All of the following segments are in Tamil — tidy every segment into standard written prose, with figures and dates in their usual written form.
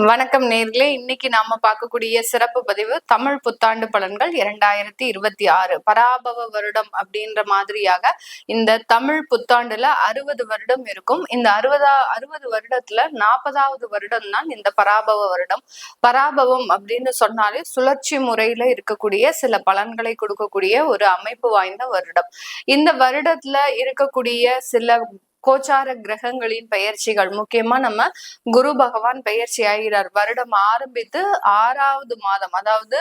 வணக்கம் நேர்களே. இன்னைக்கு நாம பார்க்கக்கூடிய சிறப்பு பதிவு தமிழ் புத்தாண்டு பலன்கள் 2026 பராபவ வருடம் அப்படின்ற மாதிரியாக இந்த தமிழ் புத்தாண்டுல 60 வருடம் இருக்கும். இந்த 60 வருடத்துல 40வது வருடம் தான் இந்த பராபவ வருடம். பராபவம் அப்படின்னு சொன்னாலே சுழற்சி முறையில இருக்கக்கூடிய சில பலன்களை கொடுக்கக்கூடிய ஒரு அமைப்பு வாய்ந்த வருடம். இந்த வருடத்துல இருக்கக்கூடிய சில கோச்சார கிரகங்களின் பெயர்ச்சிகள், முக்கியமா நம்ம குரு பகவான் பெயர்ச்சி ஆகிறார். வருடம் ஆரம்பித்து 6வது மாதம், அதாவது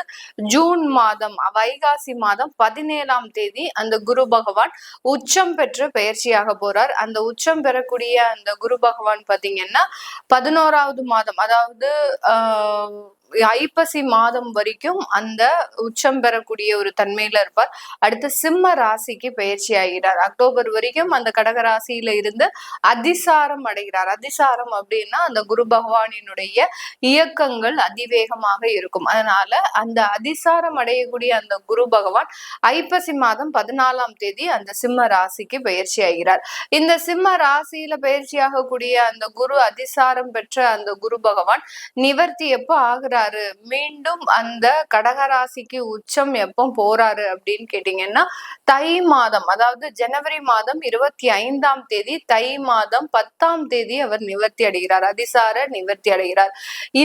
ஜூன் மாதம், வைகாசி மாதம் 17ஆம் தேதி அந்த குரு பகவான் உச்சம் பெற்று பெயர்ச்சியாக போறார். அந்த உச்சம் பெறக்கூடிய அந்த குரு பகவான் பாத்தீங்கன்னா 11வது மாதம், அதாவது ஐப்பசி மாதம் வரைக்கும் அந்த உச்சம் பெறக்கூடிய ஒரு தன்மையில இருப்பார். அடுத்து சிம்ம ராசிக்கு பயிற்சி ஆகிறார். அக்டோபர் வரைக்கும் அந்த கடக ராசியில இருந்து அதிசாரம் அடைகிறார். அதிசாரம் அப்படின்னா அந்த குரு பகவானினுடைய இயக்கங்கள் அதிவேகமாக இருக்கும். அதனால அந்த அதிசாரம் அடையக்கூடிய அந்த குரு பகவான் ஐப்பசி மாதம் 14ஆம் தேதி அந்த சிம்ம ராசிக்கு பயிற்சி ஆகிறார். இந்த சிம்ம ராசியில பயிற்சியாகக்கூடிய அந்த குரு அதிசாரம் பெற்ற அந்த குரு பகவான் நிவர்த்தி எப்போ ஆகிறார், மீண்டும் அந்த கடகராசிக்கு உச்சம் எப்போ போறாரு அப்படின்னு கேட்டீங்கன்னா தை மாதம், அதாவது ஜனவரி மாதம் 25ஆம் தேதி, தை மாதம் 10ஆம் தேதி அவர் நிவர்த்தி அடைகிறார். அதிசார நிவர்த்தி அடைகிறார்.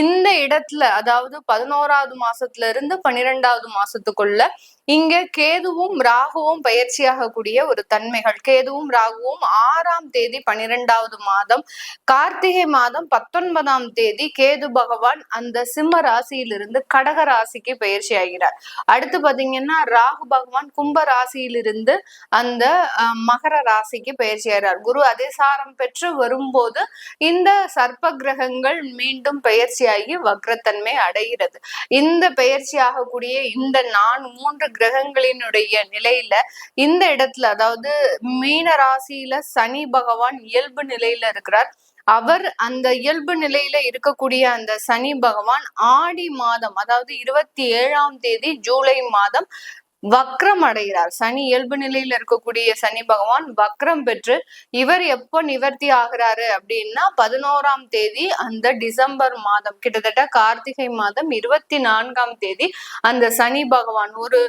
இந்த இடத்துல, அதாவது 11வது மாசத்துல இருந்து 12வது மாசத்துக்குள்ள இங்க கேதுவும் ராகுவும் பயிற்சியாக கூடிய ஒரு தன்மைகள். கேதுவும் ராகுவும் 6ஆம் தேதி 12வது மாதம், கார்த்திகை மாதம் 19ஆம் தேதி கேது பகவான் அந்த சிம்ம ராசியிலிருந்து கடக ராசிக்கு பயிற்சி ஆகிறார். அடுத்து பாத்தீங்கன்னா ராகு பகவான் கும்ப ராசியிலிருந்து அந்த மகர ராசிக்கு பயிற்சி ஆகிறார். குரு அதிசாரம் பெற்று வரும்போது இந்த சர்ப்ப கிரகங்கள் மீண்டும் பயிற்சியாகி வக்ரத்தன்மை அடைகிறது. இந்த பயிற்சியாக கூடிய இந்த 3 கிரகங்களினுடைய நிலையில இந்த இடத்துல, அதாவது மீன ராசியில சனி பகவான் இயல்பு நிலையில இருக்கிறார். அவர் அந்த இயல்பு நிலையில இருக்கக்கூடிய அந்த சனி பகவான் ஆடி மாதம், அதாவது 27ஆம் தேதி ஜூலை மாதம் வக்ரம் அடைகிறார். சனி இயல்பு நிலையில இருக்கக்கூடிய சனி பகவான் வக்ரம் பெற்று இவர் எப்போ நிவர்த்தி ஆகிறாரு அப்படின்னா 11ஆம் தேதி அந்த டிசம்பர் மாதம், கிட்டத்தட்ட கார்த்திகை மாதம் 24ஆம் தேதி அந்த சனி பகவான் ஒரு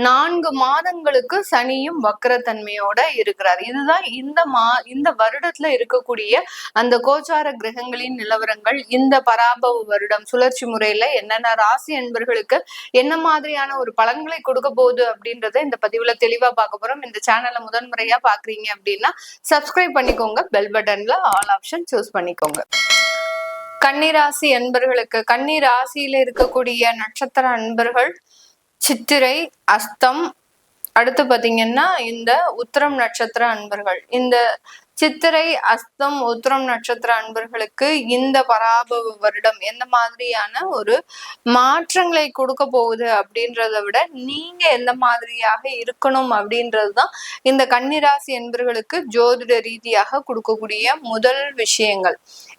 4 மாதங்களுக்கு சனியும் வக்ரத்தன்மையோட இருக்கிறார். இதுதான் இந்த வருடத்துல இருக்கக்கூடிய அந்த கோச்சார கிரகங்களின் நிலவரங்கள். இந்த பராபவ வருடம் சுழற்சி முறையில என்னென்ன ராசி அன்பர்களுக்கு என்ன மாதிரியான ஒரு பலன்களை கொடுக்க போகுது அப்படின்றத இந்த பதிவுல தெளிவா பார்க்க போறோம். இந்த சேனலை முதன்முறையா பாக்குறீங்க அப்படின்னா சப்ஸ்கிரைப் பண்ணிக்கோங்க, பெல் பட்டன்ல ஆல் ஆப்ஷன் சூஸ் பண்ணிக்கோங்க. கன்னிராசி அன்பர்களுக்கு, கன்னி ராசியில இருக்கக்கூடிய நட்சத்திர அன்பர்கள் சித்திரை, அஸ்தம், அடுத்து பாத்தீங்கன்னா இந்த உத்திரம் நட்சத்திர அன்பர்கள். இந்த சித்திரை, அஸ்தம், உத்திரம் நட்சத்திர அன்பர்களுக்கு இந்த பராபவ வருடம் எந்த மாதிரியான ஒரு மாற்றங்களை கொடுக்க போகுது அப்படின்றத விட நீங்க எந்த மாதிரியாக இருக்கணும் அப்படின்றதுதான் இந்த கன்னிராசி என்பர்களுக்கு ஜோதிட ரீதியாக கொடுக்கக்கூடிய முதல் விஷயங்கள்.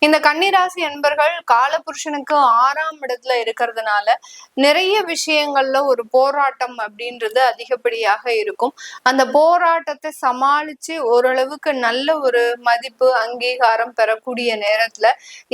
இந்த கன்னிராசி என்பர்கள் காலபுருஷனுக்கு 6ஆம் இடத்துல இருக்கிறதுனால நிறைய விஷயங்கள்ல ஒரு போராட்டம் அப்படின்றது அதிகப்படியாக இருக்கும். அந்த போராட்டத்தை சமாளிச்சு ஓரளவுக்கு நல்ல ஒரு மதிப்பு அங்கீகாரம் பெறக்கூடிய நேரத்துல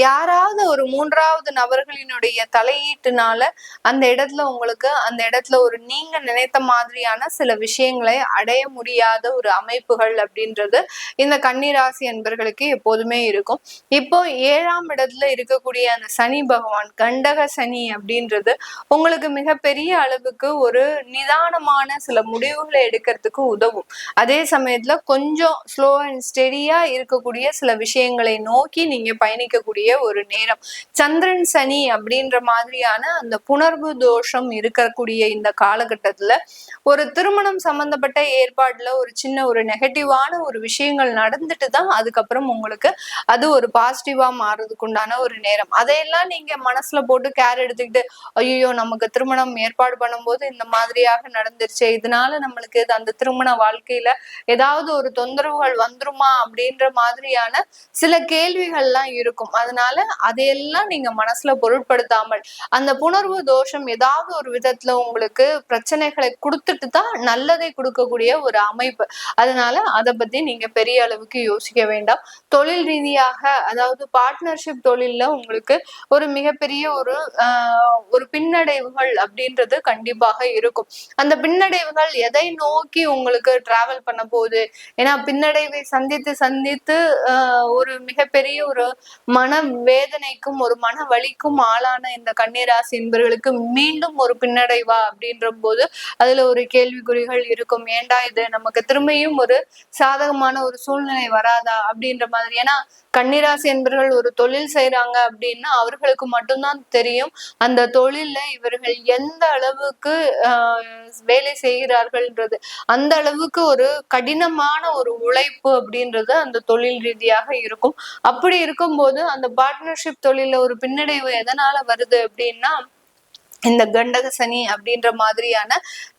யாராவது ஒரு 3வது நபர்களினுடைய தலையீட்டுனால அந்த இடத்துல உங்களுக்கு அந்த இடத்துல ஒரு நீங்க நினைத்த மாதிரியான சில விஷயங்களை அடைய முடியாத ஒரு அமைப்புகள் அப்படின்றது இந்த கன்னிராசி அன்பர்களுக்கு எப்போதுமே இருக்கும். இப்போ 7ஆம் இடத்துல இருக்கக்கூடிய அந்த சனி பகவான், கண்டக சனி அப்படின்றது உங்களுக்கு மிகப்பெரிய அளவுக்கு ஒரு நிதானமான சில முடிவுகளை எடுக்கிறதுக்கு உதவும். அதே சமயத்துல கொஞ்சம் ஸ்லோ அண்ட் ஸ்டெடியா இருக்கக்கூடிய சில விஷயங்களை நோக்கி நீங்க பயணிக்கக்கூடிய ஒரு நேரம். சந்திரன் சனி அப்படின்ற மாதிரியான அந்த புணர்வு தோஷம் இருக்கக்கூடிய இந்த காலகட்டத்துல ஒரு திருமணம் சம்பந்தப்பட்ட ஏற்பாடுல ஒரு சின்ன ஒரு நெகட்டிவான ஒரு விஷயங்கள் நடந்துட்டு தான் அதுக்கப்புறம் உங்களுக்கு அது ஒரு பாசிட்டிவா மாறுறதுக்கு உண்டான ஒரு நேரம். அதையெல்லாம் நீங்க மனசுல போட்டு கேர் எடுத்துக்கிட்டு ஐயோ நமக்கு திருமணம் ஏற்பாடு பண்ணும்போது இந்த மாதிரியாக நடந்துருச்சு, இதனால நம்மளுக்கு அந்த திருமண வாழ்க்கையில ஏதாவது ஒரு தொந்தரவுகள் வந்துருமா அப்படின்ற மாதிரியான சில கேள்விகள்லாம் இருக்கும். அதனால அதையெல்லாம் நீங்க மனசுல பொருட்படுத்தாமல் அந்த புணர்வு தோஷம் ஏதாவது ஒரு விதத்துல உங்களுக்கு பிரச்சனைகளை கொடுத்துட்டு தான் நல்லதை கொடுக்கக்கூடிய ஒரு அமைப்பு. அதனால அதை பத்தி நீங்க பெரிய அளவுக்கு யோசிக்க வேண்டாம். தொழில் ரீதியாக, அதாவது பார்ட்னர்ஷிப் தொழில்ல உங்களுக்கு ஒரு மிகப்பெரிய ஒரு பின்னடைவுகள் அப்படின்றது கண்டிப்பாக இருக்கும். அந்த பின்னடைவுகள் எதை நோக்கி உங்களுக்கு டிராவல் பண்ண போகுது? ஏன்னா பின்னடைவை சந்தித்து சந்தித்து ஒரு மிகப்பெரிய ஒரு மன வேதனைக்கும் ஒரு மன வலிக்கும் ஆளான இந்த கன்னிராசி என்பவர்களுக்கு மீண்டும் ஒரு பின்னடைவா அப்படின்ற போது அதுல ஒரு கேள்விக்குறிகள் இருக்கும். ஏண்டா இது நமக்கு திரும்பியும் ஒரு சாதகமான ஒரு சூழ்நிலை வராதா அப்படின்ற மாதிரி. ஏன்னா கன்னிராசி என்பவர்கள் ஒரு தொழில் செய்யறாங்க அப்படின்னா அவர்களுக்கு மட்டும்தான் தெரியும் அந்த தொழில்ல இவர்கள் எந்த அளவுக்கு வேலை செய்கிறார்கள்ன்றது. அந்த அளவுக்கு ஒரு கடினமான ஒரு உழைப்பு அப்படின்றது அந்த தொழில் ரீதியாக இருக்கும். அப்படி இருக்கும்போது அந்த பார்ட்னர்ஷிப் தொழில ஒரு பின்னடைவு எதனால வருது அப்படின்னா இந்த கண்டக சனி அப்படின்ற மாதிரியான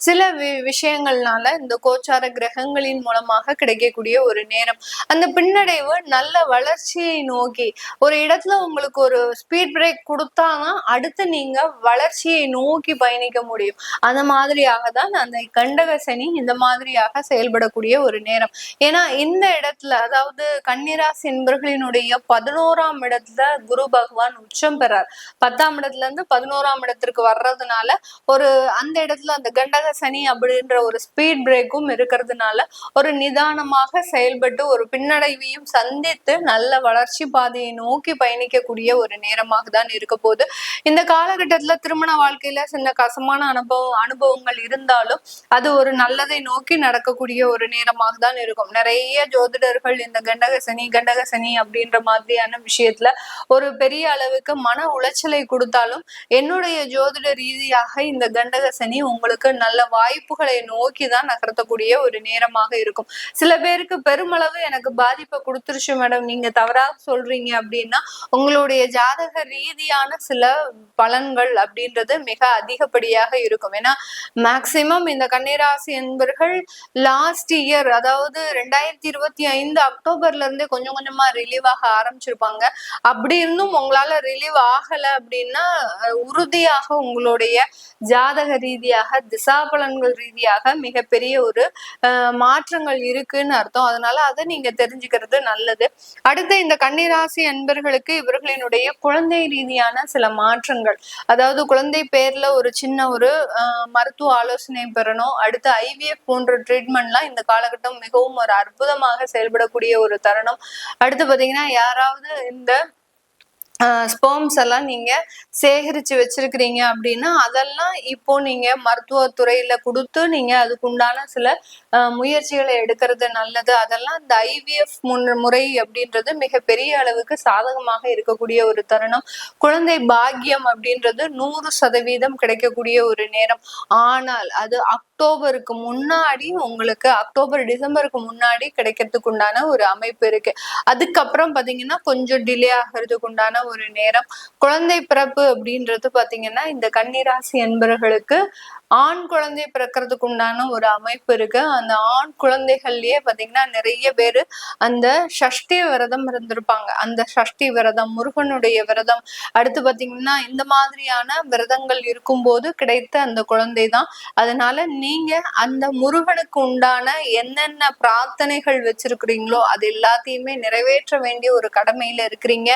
சில விஷயங்கள்னால இந்த கோச்சார கிரகங்களின் மூலமாக கிடைக்கக்கூடிய ஒரு நேரம். அந்த பின்னடைவு நல்ல வளர்ச்சியை நோக்கி ஒரு இடத்துல உங்களுக்கு ஒரு ஸ்பீட் பிரேக் கொடுத்தாதான் அடுத்து நீங்க வளர்ச்சியை நோக்கி பயணிக்க முடியும். அந்த மாதிரியாக தான் அந்த கண்டக சனி இந்த மாதிரியாக செயல்படக்கூடிய ஒரு நேரம். ஏன்னா இந்த இடத்துல அதாவது கன்னிராசி என்பர்களினுடைய 11ஆம் இடத்துல குரு பகவான் உச்சம் பெறார். 10ஆம் இடத்துல இருந்து 11ஆம் இடத்திற்கு வர்றதுனால ஒரு அந்த இடத்துல அந்த கண்டக சனி அப்படின்ற ஒரு ஸ்பீட் பிரேக்கும் இருக்கிறதுனால ஒரு நிதானமாக செயல்பட்டு ஒரு பின்னடைவையும் சந்தித்து நல்ல வளர்ச்சி பாதையை நோக்கி பயணிக்கக்கூடிய ஒரு நேரமாக தான் இருக்க போகுது. இந்த காலகட்டத்துல திருமண வாழ்க்கையில சின்ன கசமான அனுபவங்கள் இருந்தாலும் அது ஒரு நல்லதை நோக்கி நடக்கக்கூடிய ஒரு நேரமாக தான் இருக்கும். நிறைய ஜோதிடர்கள் இந்த கண்டக சனி அப்படின்ற மாதிரியான விஷயத்துல ஒரு பெரிய அளவுக்கு மன உளைச்சலை கொடுத்தாலும் என்னுடைய ஜோதிட ரீதியாக இந்த கண்டக சனி உங்களுக்கு நல்ல வாய்ப்புகளை நோக்கி தான் நகர்த்தக்கூடிய ஒரு நேரமாக இருக்கும். சில பேருக்கு பெருமளவு எனக்கு பாதிப்பை கொடுத்துருச்சு மேடம், நீங்க தவறாக சொல்றீங்க அப்படின்னா உங்களுடைய ஜாதக ரீதியான சில பலன்கள் அப்படின்றது மிக அதிகப்படியாக இருக்கும். ஏன்னா மேக்சிமம் இந்த கன்னிராசி என்பர்கள் லாஸ்ட் இயர் அதாவது 2025 அக்டோபர்ல இருந்தே கொஞ்சம் கொஞ்சமா ரிலீவ் ஆக ஆரம்பிச்சிருப்பாங்க. அப்படி இருந்தும் உங்களால ரிலீவ் ஆகல அப்படின்னா உறுதியாக உங்களுடைய ஜாதக ரீதியாக திசாபலன்கள் ரீதியாக மிகப்பெரிய ஒரு மாற்றங்கள் இருக்குன்னு அர்த்தம். அதனால அதை நீங்க தெரிஞ்சுக்கிறது நல்லது. அடுத்து இந்த கன்னிராசி அன்பர்களுக்கு இவர்களினுடைய குழந்தை ரீதியான சில மாற்றங்கள், அதாவது குழந்தை பேர்ல ஒரு சின்ன ஒரு மருத்துவ ஆலோசனை பெறணும். அடுத்து ஐவிஎஃப் போன்ற ட்ரீட்மெண்ட்லாம் இந்த காலகட்டம் மிகவும் ஒரு அற்புதமாக செயல்படக்கூடிய ஒரு தருணம். அடுத்து பாத்தீங்கன்னா யாராவது இந்த ஸ்பெர்ம்ஸ் எல்லாம் நீங்க சேகரிச்சு வச்சிருக்கிறீங்க அப்படின்னா அதெல்லாம் இப்போ நீங்க மருத்துவத்துறையில கொடுத்து நீங்க அதுக்குண்டான சில முயற்சிகளை எடுக்கிறது நல்லது. அதெல்லாம் இந்த ஐவிஎஃப் முறை அப்படின்றது மிகப்பெரிய அளவுக்கு சாதகமாக இருக்கக்கூடிய ஒரு தருணம். குழந்தை பாக்கியம் அப்படின்றது 100% கிடைக்கக்கூடிய ஒரு நேரம். ஆனால் அது அக்டோபருக்கு முன்னாடி உங்களுக்கு டிசம்பருக்கு முன்னாடி கிடைக்கிறதுக்கு உண்டான ஒரு அமைப்பு இருக்கு. அதுக்கப்புறம் பாத்தீங்கன்னா கொஞ்சம் டிலே ஆகிறதுக்கு உண்டான ஒரு நேரம். குழந்தை பிறப்பு அப்படின்றது பாத்தீங்கன்னா இந்த கன்னிராசி என்பவர்களுக்கு ஆண் குழந்தை பிறக்கிறதுக்கு உண்டான ஒரு அமைப்பு இருக்கு. அந்த ஆண் குழந்தைகள்லயே பாத்தீங்கன்னா நிறைய பேரு அந்த சஷ்டி விரதம் இருந்திருப்பாங்க. அந்த சஷ்டி விரதம், முருகனுடைய விரதம், அடுத்து பாத்தீங்கன்னா இந்த மாதிரியான விரதங்கள் இருக்கும்போது கிடைத்த அந்த குழந்தை தான். அதனால நீங்க அந்த முருகனுக்கு உண்டான என்னென்ன பிரார்த்தனைகள் வச்சிருக்கிறீங்களோ அது எல்லாத்தையுமே நிறைவேற்ற வேண்டிய ஒரு கடமையில இருக்கிறீங்க.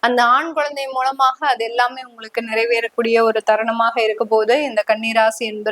அந்த ஆண் குழந்தை மூலமாக அது எல்லாமே உங்களுக்கு நிறைவேறக்கூடிய ஒரு தருணமாக இருக்க போது இந்த கன்னிராசி என்பர்களுக்கு.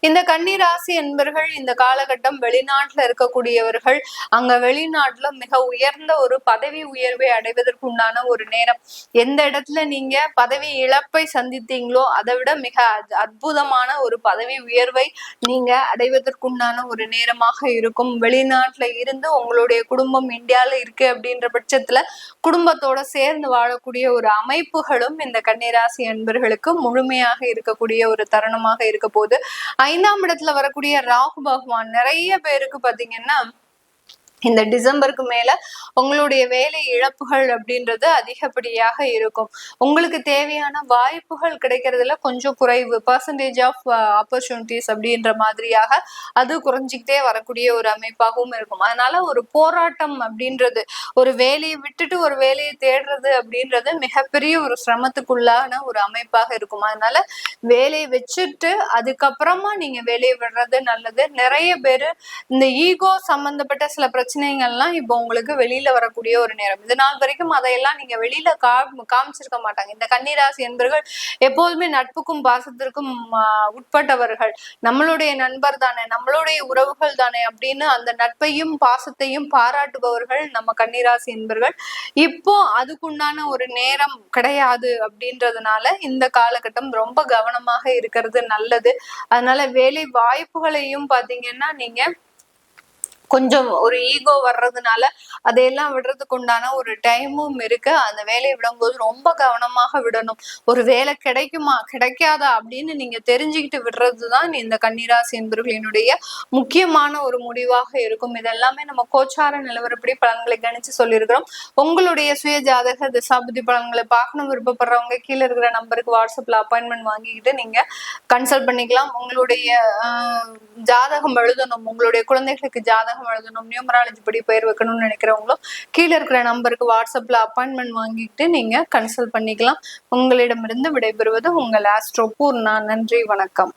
இந்த கன்னிராசி என்பர்கள் இந்த காலகட்டம் வெளிநாட்டுல இருக்கக்கூடியவர்கள் அங்க வெளிநாட்டுல மிக உயர்ந்த ஒரு பதவி உயர்வை அடைவதற்கு உண்டான ஒரு நேரம். எந்த இடத்துல நீங்க பதவி இழப்பை சந்தித்தீங்களோ அதை விட மிக அற்புதமான ஒரு பதவி உயர்வை நீங்க அடைவதற்குண்டான ஒரு நேரமாக இருக்கும். வெளிநாட்டுல இருந்து உங்களுடைய குடும்பம் இந்தியால இருக்கு அப்படின்ற பட்சத்துல குடும்பத்தோட சேர்ந்து வாழக்கூடிய ஒரு அமைப்புகளும் இந்த கன்னிராசி அன்பர்களுக்கு முழுமையாக இருக்கக்கூடிய ஒரு தருணமாக இருக்க போது. 5ஆம் இடத்துல வரக்கூடிய ராகு பகவான் நிறைய பேருக்கு பாத்தீங்கன்னா இந்த டிசம்பருக்கு மேல உங்களுடைய வேலை இழப்புகள் அப்படின்றது அதிகப்படியாக இருக்கும். உங்களுக்கு தேவையான வாய்ப்புகள் கிடைக்கிறதுல கொஞ்சம் குறைவு, பர்சன்டேஜ் ஆஃப் ஆப்பர்ச்சுனிட்டிஸ் அப்படின்ற மாதிரியாக அது குறைஞ்சிக்கிட்டே வரக்கூடிய ஒரு அமைப்பாகவும் இருக்கும். அதனால ஒரு போராட்டம் அப்படின்றது, ஒரு வேலையை விட்டுட்டு ஒரு வேலையை தேடுறது அப்படின்றது மிகப்பெரிய ஒரு சிரமத்துக்குள்ளான ஒரு அமைப்பாக இருக்கும். அதனால வேலையை வச்சுட்டு அதுக்கப்புறமா நீங்க வேலையை விடுறது நல்லது. நிறைய பேரு இந்த ஈகோ சம்பந்தப்பட்ட சில பிரச்சனை பிரச்சனைகள்லாம் இப்போ உங்களுக்கு வெளியில வரக்கூடிய ஒரு நேரம். இது நாள் வரைக்கும் அதையெல்லாம் நீங்க வெளியில காமிச்சிருக்க மாட்டாங்க. இந்த கன்னிராசி என்பர்கள் எப்போதுமே நட்புக்கும் பாசத்திற்கும் உட்பட்டவர்கள். நம்மளுடைய நண்பர் தானே, நம்மளுடைய உறவுகள் தானே அப்படின்னு அந்த நட்பையும் பாசத்தையும் பாராட்டுபவர்கள் நம்ம கன்னிராசி என்பர்கள். இப்போ அதுக்குண்டான ஒரு நேரம் கிடையாது அப்படின்றதுனால இந்த காலகட்டம் ரொம்ப கவனமாக இருக்கிறது நல்லது. அதனால வேலை வாய்ப்புகளையும் பாத்தீங்கன்னா நீங்க கொஞ்சம் ஒரு ஈகோ வர்றதுனால அதையெல்லாம் விடுறதுக்கு உண்டான ஒரு டைமும் இருக்கு. அந்த வேலையை விடும்போது ரொம்ப கவனமாக விடணும். ஒரு வேலை கிடைக்குமா கிடைக்காதா அப்படின்னு நீங்க தெரிஞ்சுக்கிட்டு விடுறதுதான் இந்த கன்னிராசி என்பவர்களினுடைய முக்கியமான ஒரு முடிவாக இருக்கும். இதெல்லாமே நம்ம கோச்சார நிலவரப்படி பலன்களை கணிச்சு சொல்லியிருக்கிறோம். உங்களுடைய சுய ஜாதக திசாபுத்தி பலன்களை பார்க்கணும் விருப்பப்படுறவங்க கீழே இருக்கிற நம்பருக்கு வாட்ஸ்அப்ல அப்பாயின்மெண்ட் வாங்கிக்கிட்டு நீங்க கன்சல்ட் பண்ணிக்கலாம். உங்களுடைய ஜாதகம் எழுதணும், உங்களுடைய குழந்தைகளுக்கு ஜாதகம் எழுதணும், நியூமராலஜி படி பெயர் வைக்கணும்னு நினைக்கிறவங்களும் கீழே இருக்கிற நம்பருக்கு வாட்ஸ்அப்ல அப்பாயின்மெண்ட் வாங்கிட்டு நீங்க கன்சல்ட் பண்ணிக்கலாம். உங்களிடமிருந்து விடைபெறுவது உங்கள் ஆஸ்ட்ரோ பூர்ணா. நன்றி, வணக்கம்.